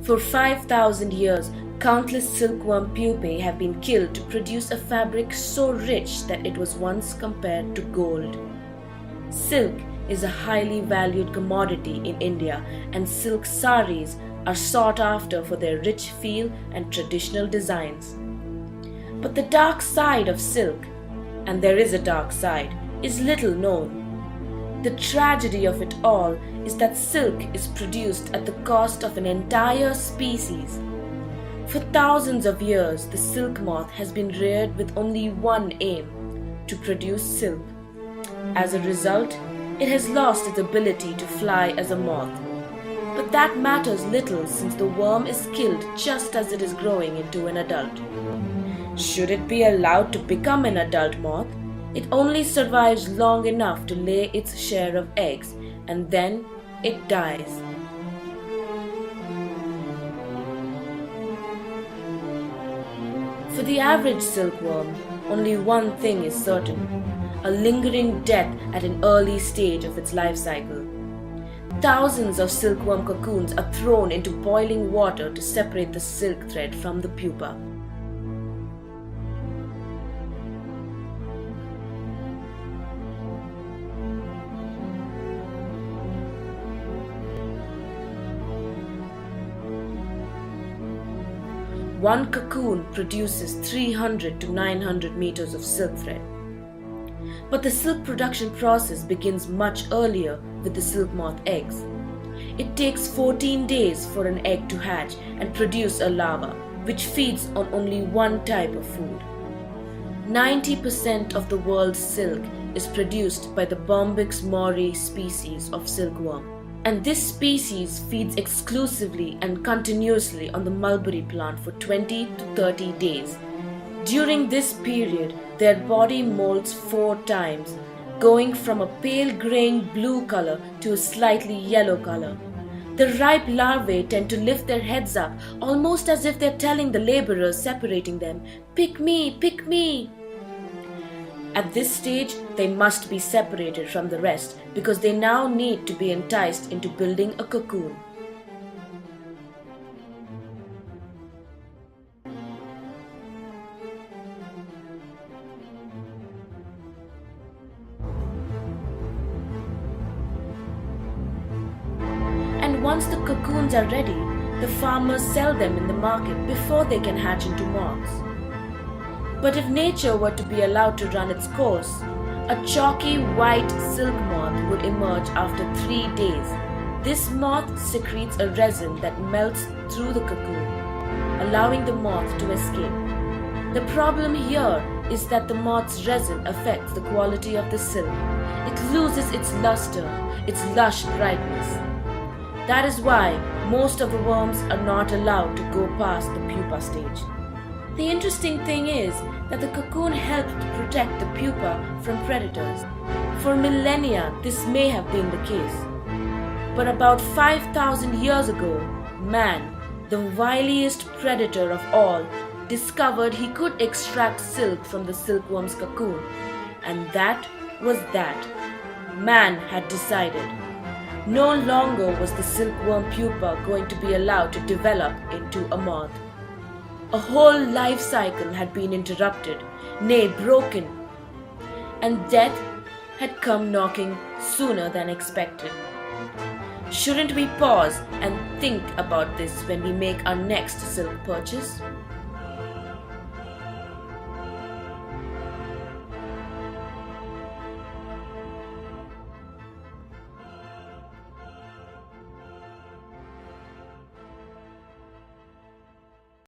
For 5,000 years, countless silkworm pupae have been killed to produce a fabric so rich that it was once compared to gold. Silk is a highly valued commodity in India, and silk saris are sought after for their rich feel and traditional designs. But the dark side of silk, and there is a dark side, is little known. The tragedy of it all is that silk is produced at the cost of an entire species. For thousands of years, the silk moth has been reared with only one aim: to produce silk. As a result, it has lost its ability to fly as a moth. But that matters little since the worm is killed just as it is growing into an adult. Should it be allowed to become an adult moth, it only survives long enough to lay its share of eggs, and then it dies. For the average silkworm, only one thing is certain: a lingering death at an early stage of its life cycle. Thousands of silkworm cocoons are thrown into boiling water to separate the silk thread from the pupa. One cocoon produces 300 to 900 meters of silk thread. But the silk production process begins much earlier with the silk moth eggs. It takes 14 days for an egg to hatch and produce a larva, which feeds on only one type of food. 90% of the world's silk is produced by the Bombyx mori species of silkworm. And this species feeds exclusively and continuously on the mulberry plant for 20 to 30 days. During this period, their body molds 4 times, going from a pale graying blue color to a slightly yellow color. The ripe larvae tend to lift their heads up, almost as if they're telling the laborers separating them, "Pick me, pick me!" At this stage, they must be separated from the rest because they now need to be enticed into building a cocoon. And once the cocoons are ready, the farmers sell them in the market before they can hatch into moths. But if nature were to be allowed to run its course, a chalky white silk moth would emerge after 3 days. This moth secretes a resin that melts through the cocoon, allowing the moth to escape. The problem here is that the moth's resin affects the quality of the silk. It loses its luster, its lush brightness. That is why most of the worms are not allowed to go past the pupa stage. The interesting thing is that the cocoon helped to protect the pupa from predators. For millennia, this may have been the case. But about 5,000 years ago, man, the wiliest predator of all, discovered he could extract silk from the silkworm's cocoon. And that was that. Man had decided. No longer was the silkworm pupa going to be allowed to develop into a moth. A whole life cycle had been interrupted, nay broken, and death had come knocking sooner than expected. Shouldn't we pause and think about this when we make our next silk purchase?